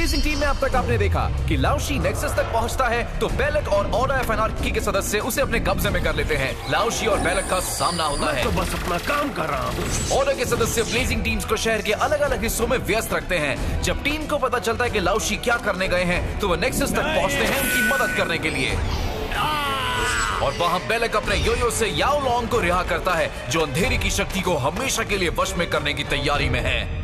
Blazing team में अब तक आपने देखा कि लाओशी नेक्सस तक पहुंचता है तो बेलक और ऑर्डर ऑफ एनार्की के सदस्य उसे अपने कब्जे में कर लेते हैं। लाओशी और बेलक का सामना होता है। तो बस अपना काम कर रहा हूँ। ऑर्डर के सदस्य ब्लेजिंग टीम्स को शहर के अलग अलग हिस्सों में व्यस्त रखते हैं। जब टीम को पता चलता है कि लाओशी क्या करने गए हैं तो वो नेक्सस तक पहुंचते हैं उनकी मदद करने के लिए। और वहां बेलक अपने योयो से याओ लोंग को रिहा करता है जो अंधेरी की शक्ति को हमेशा के लिए वश में करने की तैयारी में है।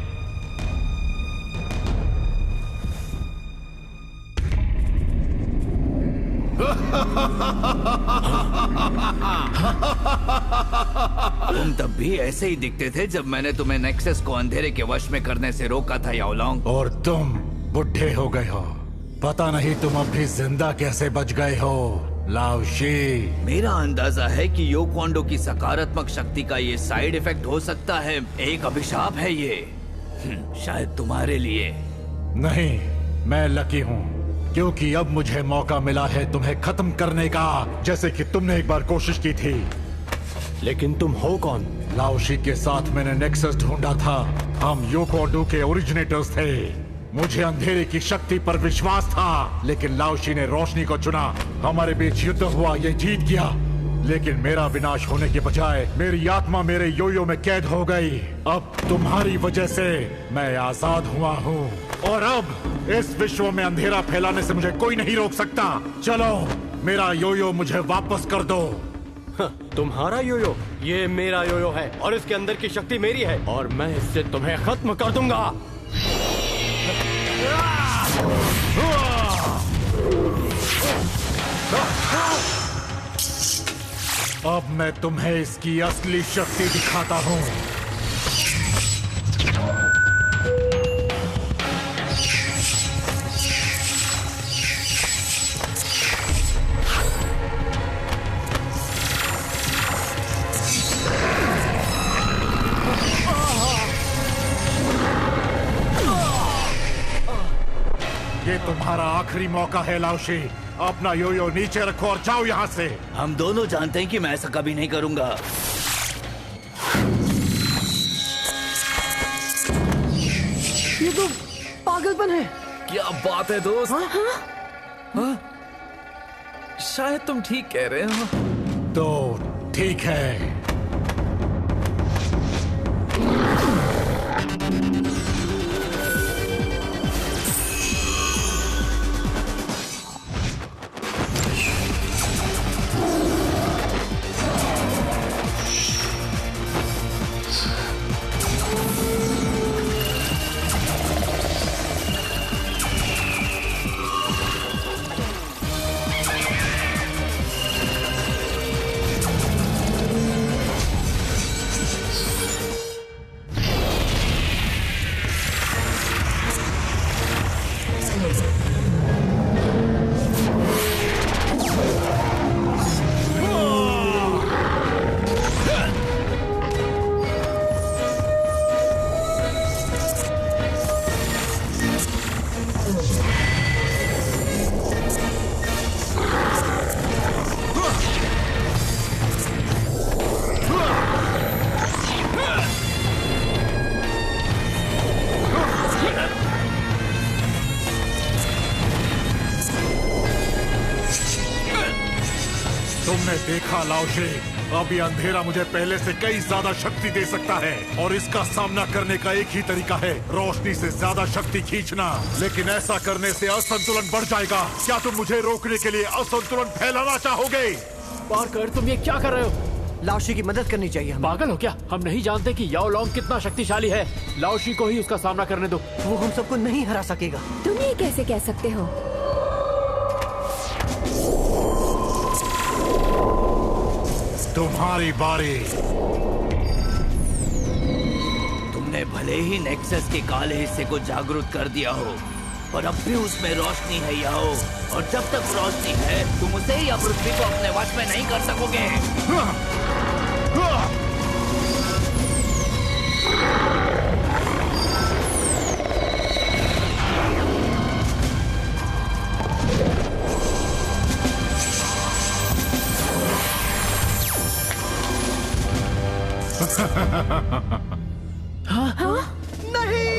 तुम तब भी ऐसे ही दिखते थे जब मैंने तुम्हें नेक्सस को अंधेरे के वश में करने से रोका था याओ लोंग। और तुम बुढ़े हो गए हो। पता नहीं तुम अब भी जिंदा कैसे बच गए हो लाओशी। मेरा अंदाजा है कि यो क्वांडो की सकारात्मक शक्ति का ये साइड इफेक्ट हो सकता है। एक अभिशाप है ये, शायद तुम्हारे लिए। नहीं, मैं लकी हूँ क्योंकि अब मुझे मौका मिला है तुम्हें खत्म करने का, जैसे कि तुमने एक बार कोशिश की थी। लेकिन तुम हो कौन? लाओशी के साथ मैंने नेक्सस ढूंढा था। हम यो क्वांडो के ओरिजिनेटर्स थे। मुझे अंधेरे की शक्ति पर विश्वास था, लेकिन लाओशी ने रोशनी को चुना। हमारे बीच युद्ध हुआ, ये जीत गया, लेकिन मेरा विनाश होने के बजाय मेरी आत्मा मेरे योयो में कैद हो गई। अब तुम्हारी वजह से मैं आजाद हुआ हूँ और अब इस विश्व में अंधेरा फैलाने से मुझे कोई नहीं रोक सकता। चलो, मेरा योयो मुझे वापस कर दो। तुम्हारा योयो? ये मेरा योयो है और इसके अंदर की शक्ति मेरी है और मैं इससे तुम्हें खत्म कर दूंगा। अब मैं तुम्हें इसकी असली शक्ति दिखाता हूँ। ये तुम्हारा आखिरी मौका है लाओशी। अपना योयो नीचे रखो और जाओ यहाँ से। हम दोनों जानते हैं कि मैं ऐसा कभी नहीं करूंगा। ये तो पागलपन है। क्या बात है दोस्त? हाँ? शायद तुम ठीक कह रहे हो। तो ठीक है। तुमने देखा लाओशी, अब ये अंधेरा मुझे पहले से कई ज्यादा शक्ति दे सकता है और इसका सामना करने का एक ही तरीका है, रोशनी से ज्यादा शक्ति खींचना। लेकिन ऐसा करने से असंतुलन बढ़ जाएगा। क्या तुम मुझे रोकने के लिए असंतुलन फैलाना चाहोगे? पार्कर, तुम ये क्या कर रहे हो? लाओशी की मदद करनी चाहिए हमें। पागल हो क्या? हम नहीं जानते कि याओ लोंग कितना शक्तिशाली है। लाओशी को ही उसका सामना करने दो। वो हम सबको नहीं हरा सकेगा। तुम ये कैसे कह सकते हो? तुम्हारी बारी। तुमने भले ही नेक्सस के काले हिस्से को जागरूक कर दिया हो, पर अब भी उसमें रोशनी है याओ, और जब तक रोशनी है तुम उसे या पृथ्वी को अपने वश में नहीं कर सकोगे। हाँ? नहीं!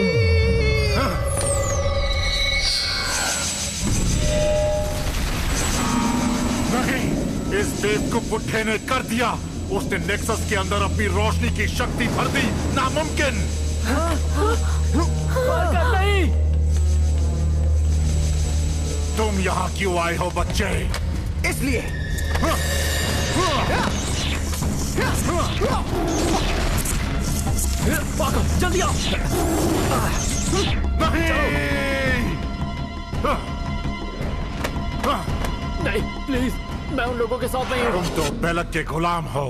बेवकूफ बुड्ढे ने कर दिया। उसने नेक्सस के अंदर अपनी रोशनी की शक्ति भर दी। नामुमकिन। नहीं। तुम यहाँ क्यों आए हो बच्चे? इसलिए पागल, जल्दी आओ। नहीं, प्लीज, मैं उन लोगों के साथ नहीं हूँ। तुम तो बेलक के गुलाम हो।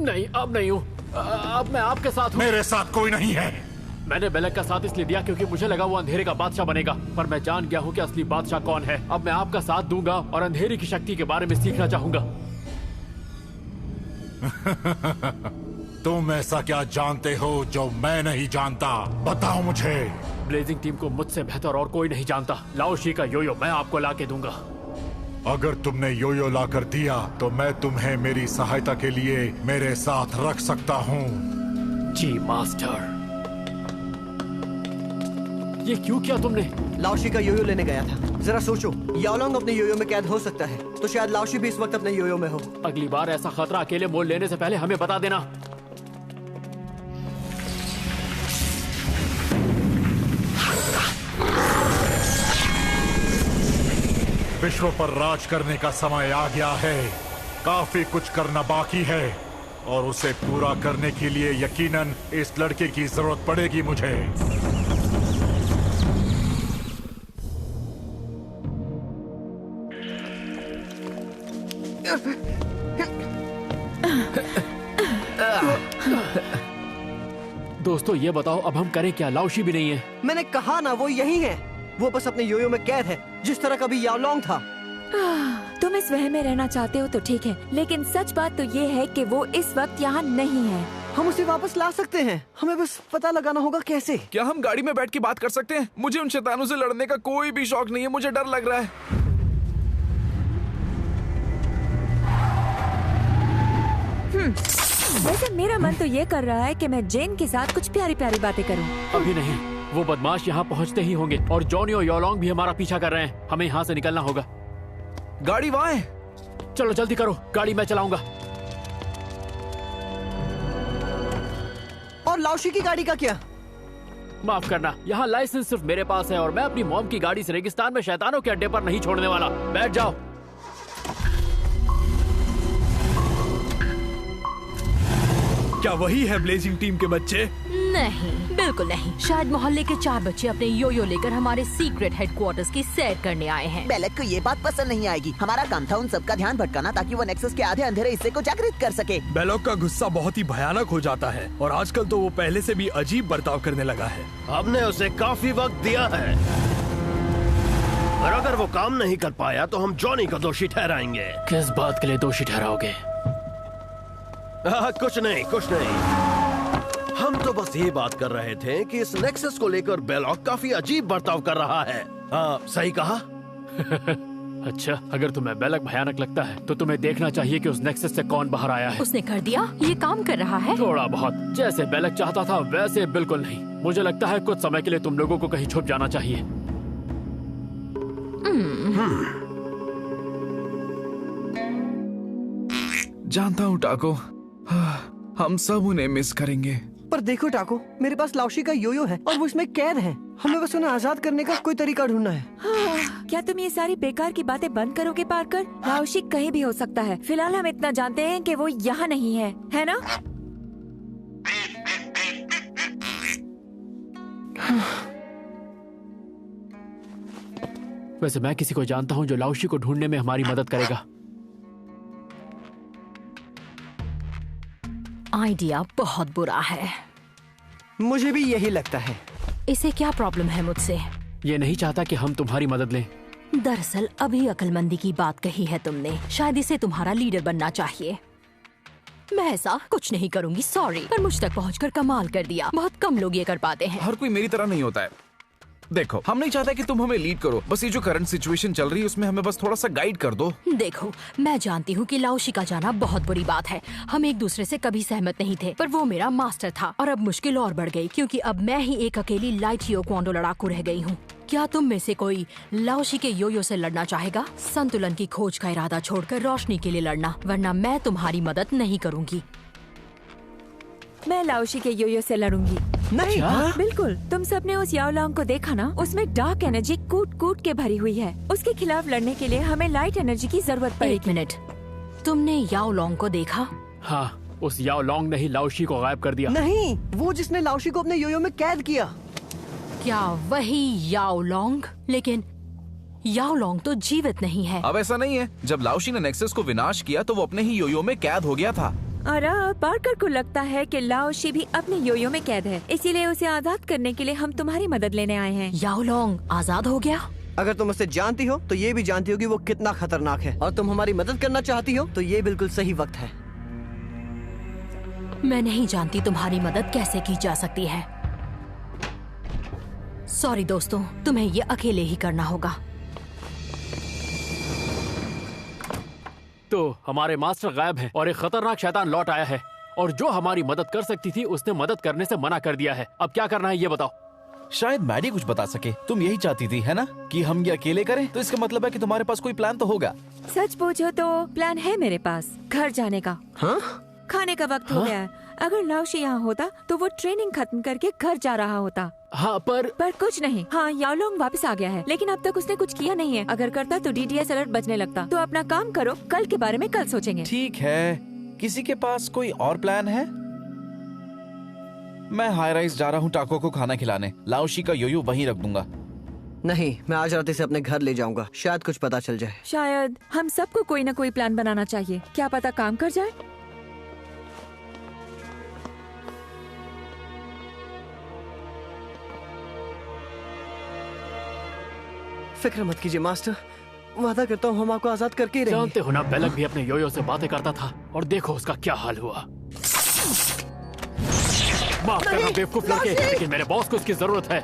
नहीं, अब नहीं हूँ। अब मैं आपके साथ हूँ। मेरे साथ कोई नहीं है। मैंने बेलक का साथ इसलिए दिया क्योंकि मुझे लगा वो अंधेरे का बादशाह बनेगा, पर मैं जान गया हूँ कि असली बादशाह कौन है। अब मैं आपका साथ दूंगा और अंधेरे की शक्ति के बारे में सीखना चाहूंगा। तुम ऐसा क्या जानते हो जो मैं नहीं जानता? बताओ मुझे। ब्लेजिंग टीम को मुझसे बेहतर और कोई नहीं जानता। लाओशी का योयो मैं आपको ला के दूंगा। अगर तुमने योयो ला कर दिया तो मैं तुम्हें मेरी सहायता के लिए मेरे साथ रख सकता हूँ। जी मास्टर। ये क्यों किया तुमने? लाओशी का योयो लेने गया था। जरा सोचो, याओलोंग अपने योयो में कैद हो सकता है, तो शायद लाओशी भी इस वक्त अपने योयो में हो। अगली बार ऐसा खतरा अकेले मोल लेने से पहले हमें बता देना। विश्व पर राज करने का समय आ गया है। काफी कुछ करना बाकी है और उसे पूरा करने के लिए यकीनन इस लड़के की जरूरत पड़ेगी मुझे। दोस्तों ये बताओ अब हम करें क्या? लाओशी भी नहीं है। मैंने कहा ना, वो यही है। वो बस अपने योयो में कैद है, जिस तरह का भी याओलोंग था। तुम इस वहम में रहना चाहते हो तो ठीक है, लेकिन सच बात तो ये है कि वो इस वक्त यहाँ नहीं है। हम उसे वापस ला सकते हैं, हमें बस पता लगाना होगा कैसे। क्या हम गाड़ी में बैठ के बात कर सकते हैं? मुझे उन शैतानों से लड़ने का कोई भी शौक नहीं है। मुझे डर लग रहा है। वैसे मेरा मन तो ये कर रहा है कि मैं जेन के साथ कुछ प्यारी प्यारी बातें करूं। अभी नहीं, वो बदमाश यहाँ पहुँचते ही होंगे और जॉनी और योलोंग भी हमारा पीछा कर रहे हैं। हमें यहाँ से निकलना होगा। गाड़ी वहाँ है। चलो जल्दी करो, गाड़ी मैं चलाऊंगा। और लाओशी की गाड़ी का क्या? माफ करना, यहाँ लाइसेंस सिर्फ मेरे पास है और मैं अपनी मॉम की गाड़ी से रेगिस्तान में शैतानों के अड्डे पर नहीं छोड़ने वाला। बैठ जाओ। क्या वही है ब्लेजिंग टीम के बच्चे? नहीं, बिल्कुल नहीं। शायद मोहल्ले के 4 बच्चे अपने योयो लेकर हमारे सीक्रेट हेडक्वार्टर्स की सैर करने आए हैं। बेलक को ये बात पसंद नहीं आएगी। हमारा काम था उन सबका ध्यान भटकाना ताकि वो नेक्सस के आधे अंधेरे हिस्से को जागृत कर सके। बेलक का गुस्सा बहुत ही भयानक हो जाता है और आजकल तो वो पहले से भी अजीब बर्ताव करने लगा है। हमने उसे काफी वक्त दिया है और अगर वो काम नहीं कर पाया तो हम जॉनी को दोषी ठहराएंगे। किस बात के लिए दोषी ठहराओगे? कुछ नहीं। हम तो बस ये बात कर रहे थे कि इस नेक्सस को लेकर बेलॉक काफी अजीब बर्ताव कर रहा है। सही कहा। अच्छा, अगर तुम्हें बेलक भयानक लगता है तो तुम्हें देखना चाहिए कि उस नेक्सस से कौन बाहर आया है। उसने कर दिया? ये काम कर रहा है? थोड़ा बहुत। जैसे बेलक चाहता था वैसे बिल्कुल नहीं। मुझे लगता है कुछ समय के लिए तुम लोगों को कहीं छुप जाना चाहिए। जानता हूँ टाको, हम सब उन्हें मिस करेंगे। पर देखो टाको, मेरे पास लाओशी का योयो है और वो इसमें कैद है। हमें बस उन्हें आजाद करने का कोई तरीका ढूंढना है। क्या तुम ये सारी बेकार की बातें बंद करोगे पार्कर? लाओशी कहीं भी हो सकता है। फिलहाल हम इतना जानते हैं कि वो यहाँ नहीं है ना? वैसे मैं किसी को जानता हूँ जो लाओशी को ढूंढने में हमारी मदद करेगा। आइडिया बहुत बुरा है। मुझे भी यही लगता है। इसे क्या प्रॉब्लम है मुझसे? ये नहीं चाहता कि हम तुम्हारी मदद लें। दरअसल अभी अक्लमंदी की बात कही है तुमने। शायद इसे तुम्हारा लीडर बनना चाहिए। मैं ऐसा कुछ नहीं करूंगी, सॉरी, पर मुझ तक पहुंचकर कमाल कर दिया। बहुत कम लोग ये कर पाते हैं। हर कोई मेरी तरह नहीं होता है। देखो, हम नहीं चाहते कि तुम हमें लीड करो, बस ये जो करंट सिचुएशन चल रही है उसमें हमें बस थोड़ा सा गाइड कर दो। देखो, मैं जानती हूँ कि लाओशी का जाना बहुत बुरी बात है। हम एक दूसरे से कभी सहमत नहीं थे, पर वो मेरा मास्टर था और अब मुश्किल और बढ़ गई क्योंकि अब मैं ही एक अकेली लाइट यो क्वांडो लड़ाकू रह गई हूँ। क्या तुम में से कोई लाओशी के योयो से लड़ना चाहेगा? संतुलन की खोज का इरादा छोड़कर रोशनी के लिए लड़ना, वरना मैं तुम्हारी मदद नहीं करूँगी। मैं लाओशी के योयो से लड़ूंगी। नहीं, बिल्कुल। तुम सबने उस याओलोंग को देखा ना? उसमें डार्क एनर्जी कूट कूट के भरी हुई है। उसके खिलाफ लड़ने के लिए हमें लाइट एनर्जी की जरूरत पड़ेगी। एक मिनट, तुमने याओलोंग को देखा? हाँ, उस याओलोंग ने ही लाओशी को गायब कर दिया। नहीं, वो जिसने लाओशी को अपने योयो में कैद किया। क्या वही याओलोंग? लेकिन याओलोंग तो जीवित नहीं है। अब ऐसा नहीं है, जब लाओशी ने नेक्सस को विनाश किया तो वो अपने ही योयो में कैद हो गया था। और अब पार्कर को लगता है कि लाओशी भी अपने योयो में कैद है, इसीलिए उसे आजाद करने के लिए हम तुम्हारी मदद लेने आए हैं। याओलोंग आजाद हो गया? अगर तुम उसे जानती हो तो ये भी जानती हो कि वो कितना खतरनाक है, और तुम हमारी मदद करना चाहती हो तो ये बिल्कुल सही वक्त है। मैं नहीं जानती तुम्हारी मदद कैसे की जा सकती है। सॉरी दोस्तों, तुम्हें ये अकेले ही करना होगा। तो हमारे मास्टर गायब हैं और एक खतरनाक शैतान लौट आया है, और जो हमारी मदद कर सकती थी उसने मदद करने से मना कर दिया है। अब क्या करना है ये बताओ। शायद मैडी कुछ बता सके। तुम यही चाहती थी है ना कि हम ये अकेले करें? तो इसका मतलब है कि तुम्हारे पास कोई प्लान तो होगा। सच पूछो तो प्लान है मेरे पास, घर जाने का। हाँ? खाने का वक्त हो गया है। अगर लाओशी यहाँ होता तो वो ट्रेनिंग खत्म करके घर जा रहा होता। हाँ, पर कुछ नहीं। हाँ, याओलोंग वापस आ गया है, लेकिन अब तक उसने कुछ किया नहीं है। अगर करता तो DTS अलर्ट बजने लगता। तो अपना काम करो, कल के बारे में कल सोचेंगे। ठीक है, किसी के पास कोई और प्लान है? मैं हाई राइज जा रहा हूँ टाको को खाना खिलाने। लाओशी का योयो वहीं रख दूंगा। नहीं, मैं आज रात इसे अपने घर ले जाऊंगा, शायद कुछ पता चल जाए। शायद हम सबको कोई न कोई प्लान बनाना चाहिए, क्या पता काम कर जाए। फिक्र मत कीजिए मास्टर, वादा करता हूँ हम आपको आजाद करके ही रहेंगे। जानते हो ना, बेलक भी अपने योयो से बातें करता था, और देखो उसका क्या हाल हुआ। माफ करना बेवकूफ लड़के, लेकिन मेरे बॉस को इसकी जरूरत है।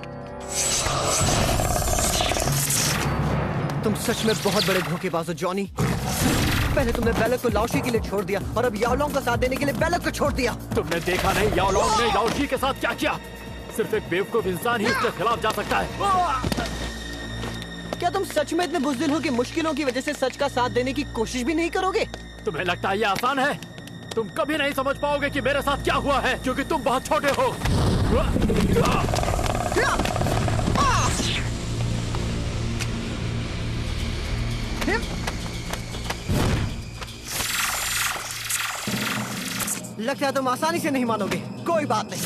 तुम सच में बहुत बड़े धोखेबाज हो जॉनी। पहले तुमने बेलक को लाओशी के लिए छोड़ दिया, और अब याओलोंग का साथ देने के लिए बेलक को छोड़ दिया। तुमने देखा नहीं याओलोंग ने लाओशी के साथ क्या किया? सिर्फ एक बेवकूफ इंसान ही इसके खिलाफ जा सकता है। क्या तुम सच में इतने बुज़दिल हो कि मुश्किलों की वजह से सच का साथ देने की कोशिश भी नहीं करोगे? तुम्हें लगता है ये आसान है? तुम कभी नहीं समझ पाओगे कि मेरे साथ क्या हुआ है, क्योंकि तुम बहुत छोटे हो। लगता है तुम आसानी से नहीं मानोगे। कोई बात नहीं।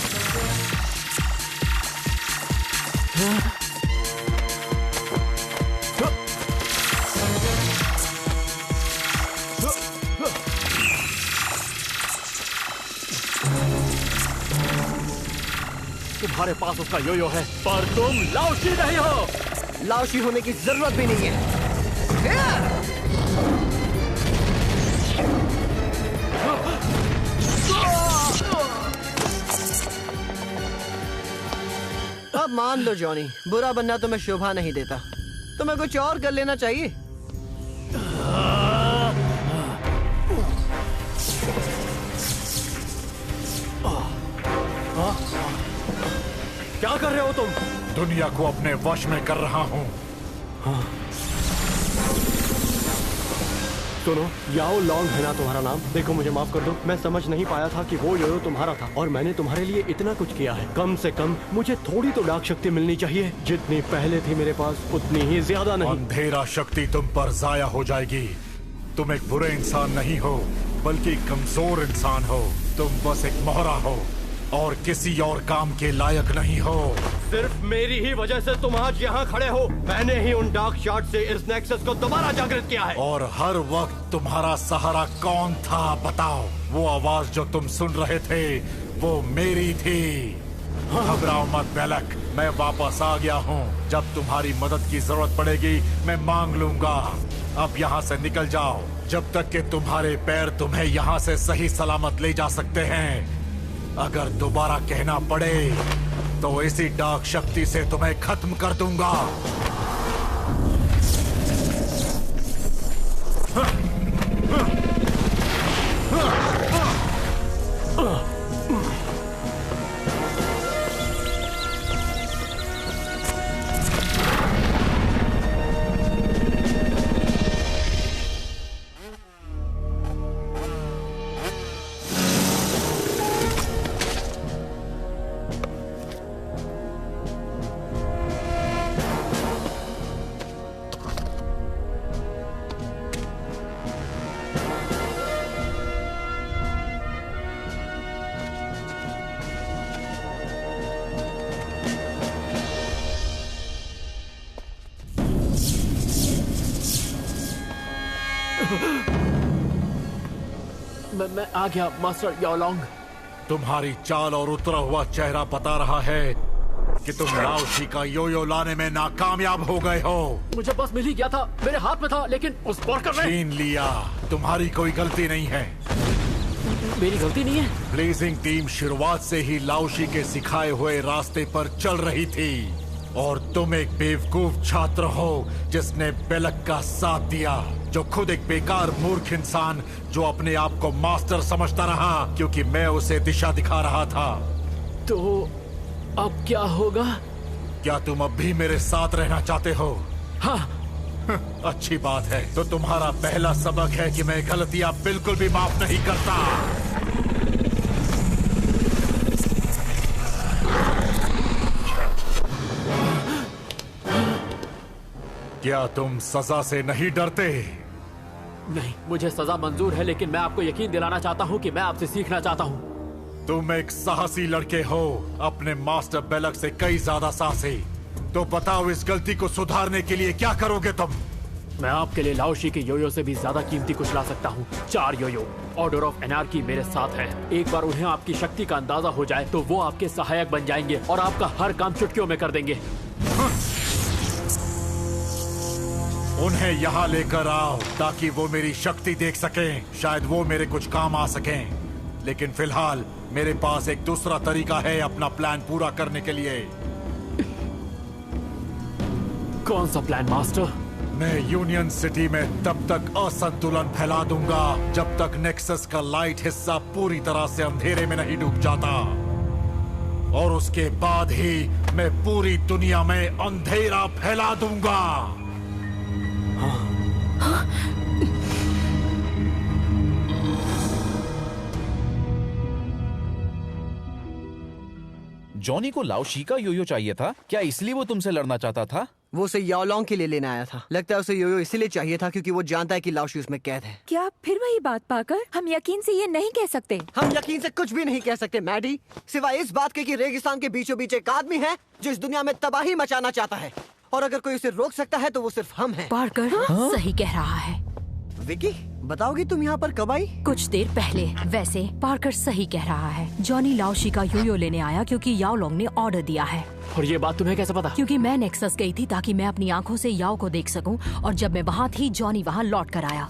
तुम्हारे पास उसका योयो है, पर तुम लाओशी नहीं हो। लाओशी होने की जरूरत भी नहीं है। अब मान लो जॉनी, बुरा बनना तुम्हें शोभा नहीं देता। तुम्हें कुछ और कर लेना चाहिए। क्या कर रहे हो तुम? दुनिया को अपने वश में कर रहा हूँ। सुनो, याओलोंग है ना तुम्हारा नाम? देखो, मुझे माफ कर दो, मैं समझ नहीं पाया था कि वो योयो तुम्हारा था, और मैंने तुम्हारे लिए इतना कुछ किया है। कम से कम मुझे थोड़ी तो डार्क शक्ति मिलनी चाहिए। जितनी पहले थी मेरे पास, उतनी ही ज्यादा नहीं। अंधेरा शक्ति तुम पर जाया हो जाएगी। तुम एक बुरे इंसान नहीं हो, बल्कि कमजोर इंसान हो। तुम बस एक मोहरा हो और किसी और काम के लायक नहीं हो। सिर्फ मेरी ही वजह से तुम आज यहाँ खड़े हो। मैंने ही उन डार्क शॉट से इस नेक्सस को दोबारा जागृत किया है। और हर वक्त तुम्हारा सहारा कौन था बताओ? वो आवाज जो तुम सुन रहे थे वो मेरी थी। घबराओ मत बेलक, मैं वापस आ गया हूँ। जब तुम्हारी मदद की जरूरत पड़ेगी मैं मांग लूंगा। अब यहाँ से निकल जाओ, जब तक कि तुम्हारे पैर तुम्हें यहाँ से सही सलामत ले जा सकते हैं। अगर दोबारा कहना पड़े तो इसी डार्क शक्ति से तुम्हें खत्म कर दूंगा। मैं आ गया मास्टर याओलोंग। तुम्हारी चाल और उतरा हुआ चेहरा बता रहा है कि तुम लाओशी का योयो लाने में नाकामयाब हो गए हो। मुझे बस मिल ही गया था, मेरे हाथ में था, लेकिन उस पार्कर ने छीन लिया। तुम्हारी कोई गलती नहीं है। मेरी गलती नहीं है। ब्लेजिंग टीम शुरुआत से ही लाओशी के सिखाए हुए रास्ते पर चल रही थी और तुम एक बेवकूफ छात्र हो जिसने बेलक का साथ दिया, जो खुद एक बेकार मूर्ख इंसान जो अपने आप को मास्टर समझता रहा क्योंकि मैं उसे दिशा दिखा रहा था। तो अब क्या होगा? क्या तुम अब भी मेरे साथ रहना चाहते हो? हाँ। अच्छी बात है। तो तुम्हारा पहला सबक है कि मैं गलतियां बिल्कुल भी माफ नहीं करता। क्या तुम सजा से नहीं डरते? नहीं, मुझे सजा मंजूर है, लेकिन मैं आपको यकीन दिलाना चाहता हूँ कि मैं आपसे सीखना चाहता हूँ। तुम एक साहसी लड़के हो, अपने मास्टर बेलक से कई ज्यादा साहसी। तो बताओ इस गलती को सुधारने के लिए क्या करोगे तुम? मैं आपके लिए लाओशी के योयो से भी ज्यादा कीमती कुछ ला सकता हूँ। 4 योयो। ऑर्डर ऑफ एनार्की मेरे साथ है। एक बार उन्हें आपकी शक्ति का अंदाजा हो जाए तो वो आपके सहायक बन जाएंगे और आपका हर काम चुटकियों में कर देंगे। उन्हें यहाँ लेकर आओ ताकि वो मेरी शक्ति देख सकें। शायद वो मेरे कुछ काम आ सकें। लेकिन फिलहाल मेरे पास एक दूसरा तरीका है अपना प्लान पूरा करने के लिए। कौन सा प्लान मास्टर? मैं यूनियन सिटी में तब तक असंतुलन फैला दूंगा जब तक नेक्सस का लाइट हिस्सा पूरी तरह से अंधेरे में नहीं डूब जाता, और उसके बाद ही मैं पूरी दुनिया में अंधेरा फैला दूंगा। जॉनी को लाओशी का योयो चाहिए था क्या? इसलिए वो तुमसे लड़ना चाहता था? वो उसे याओलोंग के लिए लेने आया था। लगता है उसे योयो इसीलिए चाहिए था क्योंकि वो जानता है कि लाओशी उसमें कैद है। क्या फिर वही बात पाकर? हम यकीन से ये नहीं कह सकते। हम यकीन से कुछ भी नहीं कह सकते मैडी, सिवाय इस बात के कि रेगिस्तान के बीचों बीच एक आदमी है जो इस दुनिया में तबाही मचाना चाहता है, और अगर कोई उसे रोक सकता है तो वो सिर्फ हम हैं। पार्कर सही कह रहा है। विकी, बताओगी तुम यहाँ पर कब आई? कुछ देर पहले। वैसे पार्कर सही कह रहा है। जॉनी लाओशी का योयो लेने आया क्योंकि याओलोंग ने ऑर्डर दिया है। और ये बात तुम्हें कैसे पता? क्योंकि मैं नेक्सस गई थी ताकि मैं अपनी आंखों से याओ को देख सकूं, और जब मैं वहाँ थी जॉनी वहाँ लौट कर आया।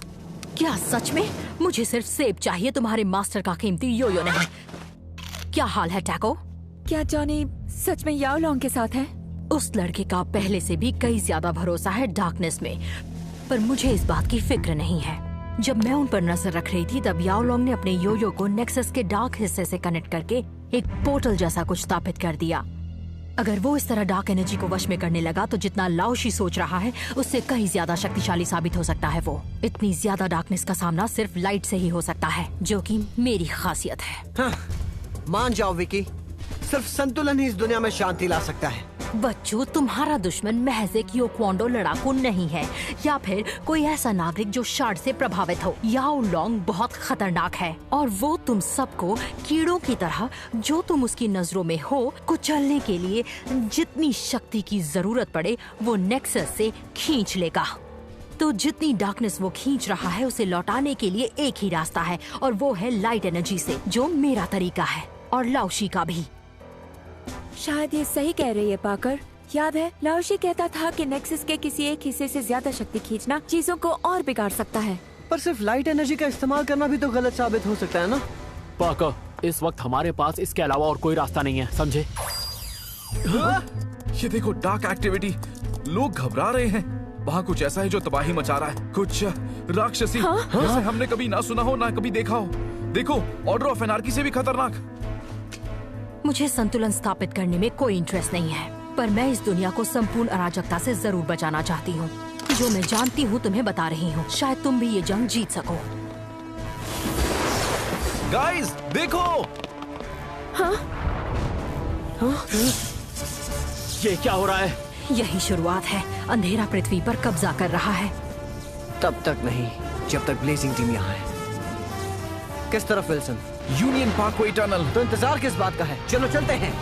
क्या सच में? मुझे सिर्फ सेब चाहिए, तुम्हारे मास्टर का कीमती योयो नहीं। क्या हाल है टैको? क्या जॉनी सच में याओलोंग के साथ है? उस लड़के का पहले से भी कई ज्यादा भरोसा है डार्कनेस में, पर मुझे इस बात की फिक्र नहीं है। जब मैं उन पर नजर रख रही थी तब याओलोंग ने अपने योयो को नेक्सस के डार्क हिस्से से कनेक्ट करके एक पोर्टल जैसा कुछ स्थापित कर दिया। अगर वो इस तरह डार्क एनर्जी को वश में करने लगा तो जितना लाओशी सोच रहा है उससे कहीं ज्यादा शक्तिशाली साबित हो सकता है। वो इतनी ज्यादा डार्कनेस का सामना सिर्फ लाइट से ही हो सकता है, जो कि मेरी खासियत है। मान जाओ विकी, सिर्फ संतुलन ही इस दुनिया में शांति ला सकता है। बच्चों, तुम्हारा दुश्मन महज एक योक्वांडो लड़ाकू नहीं है, या फिर कोई ऐसा नागरिक जो शार्ड से प्रभावित हो। याओलोंग बहुत खतरनाक है और वो तुम सबको कीड़ों की तरह, जो तुम उसकी नजरों में हो, कुचलने के लिए जितनी शक्ति की जरूरत पड़े वो नेक्सस से खींच लेगा। तो जितनी डार्कनेस वो खींच रहा है उसे लौटाने के लिए एक ही रास्ता है, और वो है लाइट एनर्जी से, जो मेरा तरीका है और लाओशी का भी। शायद ये सही कह रही है पाकर। याद है लाओशी कहता था कि नेक्सस के किसी एक हिस्से से ज्यादा शक्ति खींचना चीजों को और बिगाड़ सकता है। पर सिर्फ लाइट एनर्जी का इस्तेमाल करना भी तो गलत साबित हो सकता है ना? पाकर, इस वक्त हमारे पास इसके अलावा और कोई रास्ता नहीं है, समझे? ये देखो, डार्क एक्टिविटी। लोग घबरा रहे हैं। वहाँ कुछ ऐसा है जो तबाही मचा रहा है। कुछ राक्षसी, जैसे हमने कभी ना सुना हो ना कभी देखा हो। देखो, ऑर्डर ऑफ एनार्की से भी खतरनाक। मुझे संतुलन स्थापित करने में कोई इंटरेस्ट नहीं है, पर मैं इस दुनिया को संपूर्ण अराजकता से जरूर बचाना चाहती हूँ। जो मैं जानती हूँ तुम्हें बता रही हूँ, शायद तुम भी ये जंग जीत सको। गाइस, देखो। ये क्या हो रहा है? यही शुरुआत है। अंधेरा पृथ्वी पर कब्जा कर रहा है। तब तक नहीं जब तक ब्लेजिंग टीम यहाँ है। किस तरफ विल्सन? Union Parkway tunnel. तो इंतजार किस बात का है? चलो चलते हैं।